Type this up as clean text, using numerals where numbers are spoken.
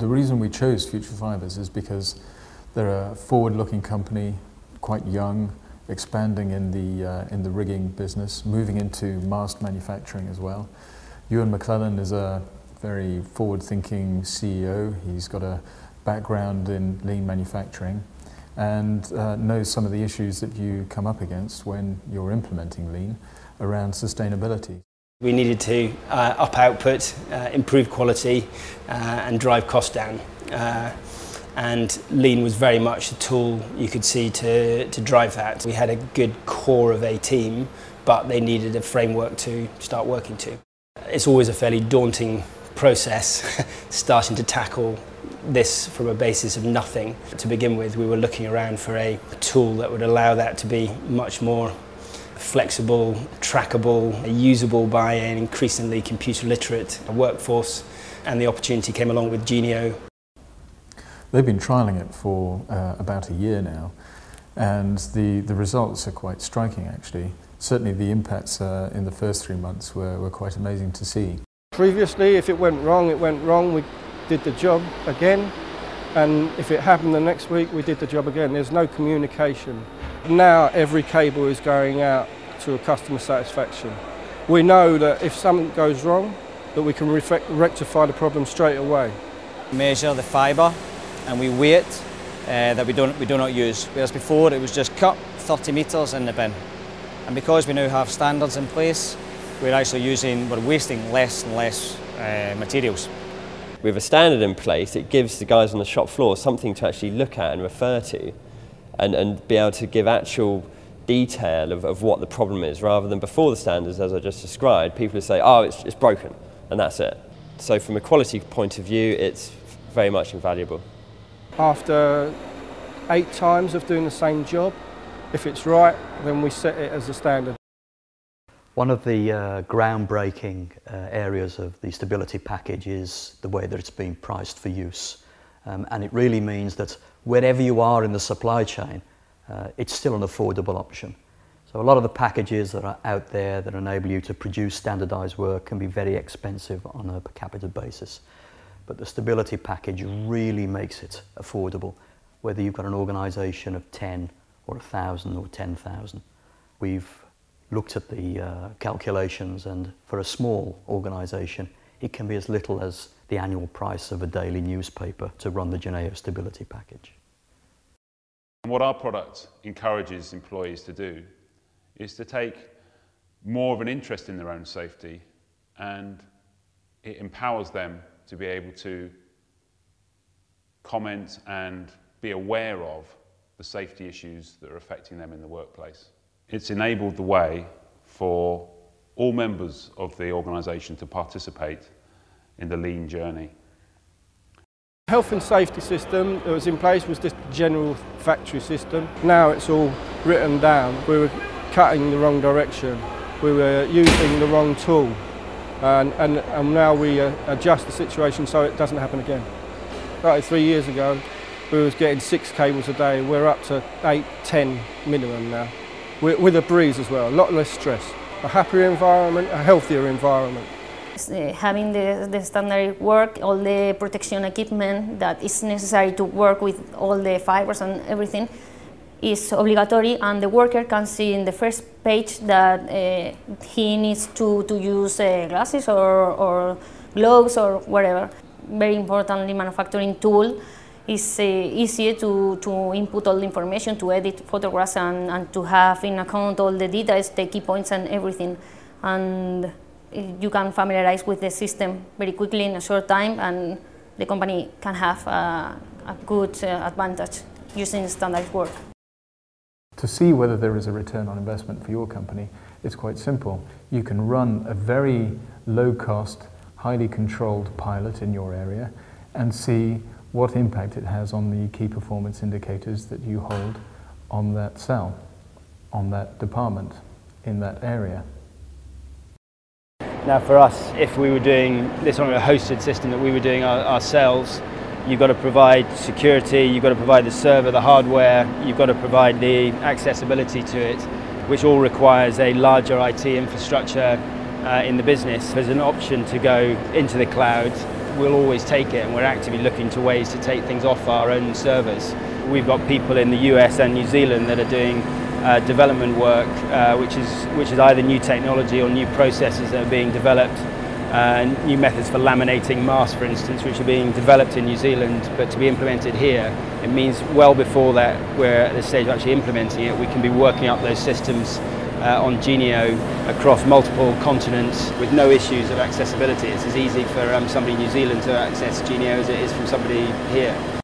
The reason we chose Future Fibers is because they're a forward-looking company, quite young, expanding in the rigging business, moving into mast manufacturing as well. Ewan McClellan is a very forward-thinking CEO. He's got a background in lean manufacturing and knows some of the issues that you come up against when you're implementing lean around sustainability. We needed to up output, improve quality and drive costs down. And lean was very much a tool you could see to drive that. We had a good core of a team, but they needed a framework to start working to. It's always a fairly daunting process starting to tackle this from a basis of nothing. To begin with, we were looking around for a tool that would allow that to be much more flexible, trackable, usable by an increasingly computer literate workforce, and the opportunity came along with Genio. They've been trialling it for about a year now, and the results are quite striking actually. Certainly the impacts in the first 3 months were quite amazing to see. Previously, if it went wrong, it went wrong. We did the job again, and if it happened the next week, we did the job again. There's no communication. Now every cable is going out to a customer satisfaction. We know that if something goes wrong, that we can rectify the problem straight away. Measure the fibre and we weigh it that we do not use. Whereas before it was just cut 30 metres in the bin. And because we now have standards in place, we're wasting less and less materials. With a standard in place, it gives the guys on the shop floor something to actually look at and refer to, and be able to give actual detail of what the problem is, rather than before the standards, as I just described, people would say, oh, it's broken, and that's it. So from a quality point of view, it's very much invaluable. After 8 times of doing the same job, if it's right, then we set it as a standard. One of the groundbreaking areas of the stability package is the way that it's been priced for use. And it really means that wherever you are in the supply chain, it's still an affordable option. So a lot of the packages that are out there that enable you to produce standardized work can be very expensive on a per capita basis. But the stability package really makes it affordable, whether you've got an organization of 10 or 1,000 or 10,000. We've looked at the calculations, and for a small organisation it can be as little as the annual price of a daily newspaper to run the Geneo stability package. And what our product encourages employees to do is to take more of an interest in their own safety, and it empowers them to be able to comment and be aware of the safety issues that are affecting them in the workplace. It's enabled the way for all members of the organisation to participate in the lean journey. The health and safety system that was in place was just a general factory system. Now it's all written down. We were cutting the wrong direction. We were using the wrong tool. And now we adjust the situation so it doesn't happen again. Started 3 years ago, we was getting 6 cables a day. We're up to 8, 10 minimum now. With a breeze as well, a lot less stress. A happier environment, a healthier environment. Having the standard work, all the protection equipment that is necessary to work with all the fibers and everything is obligatory, and the worker can see in the first page that he needs to use glasses or gloves or whatever. Very importantly, manufacturing tool is easier to input all the information, to edit photographs and to have in account all the details, the key points and everything. And you can familiarize with the system very quickly in a short time, and the company can have a good advantage using standard work. To see whether there is a return on investment for your company, it's quite simple. You can run a very low-cost, highly controlled pilot in your area and see what impact it has on the key performance indicators that you hold on that cell, on that department, in that area. Now for us, if we were doing this on a hosted system that we were doing ourselves, you've got to provide security, you've got to provide the server, the hardware, you've got to provide the accessibility to it, which all requires a larger IT infrastructure in the business. There's an option to go into the cloud we'll always take it, and we're actively looking to ways to take things off our own servers. We've got people in the US and New Zealand that are doing development work, which is either new technology or new processes that are being developed. New methods for laminating masks, for instance, which are being developed in New Zealand, but to be implemented here, it means well before that we're at the stage of actually implementing it, we can be working up those systems on Genio across multiple continents with no issues of accessibility. It's as easy for somebody in New Zealand to access Genio as it is from somebody here.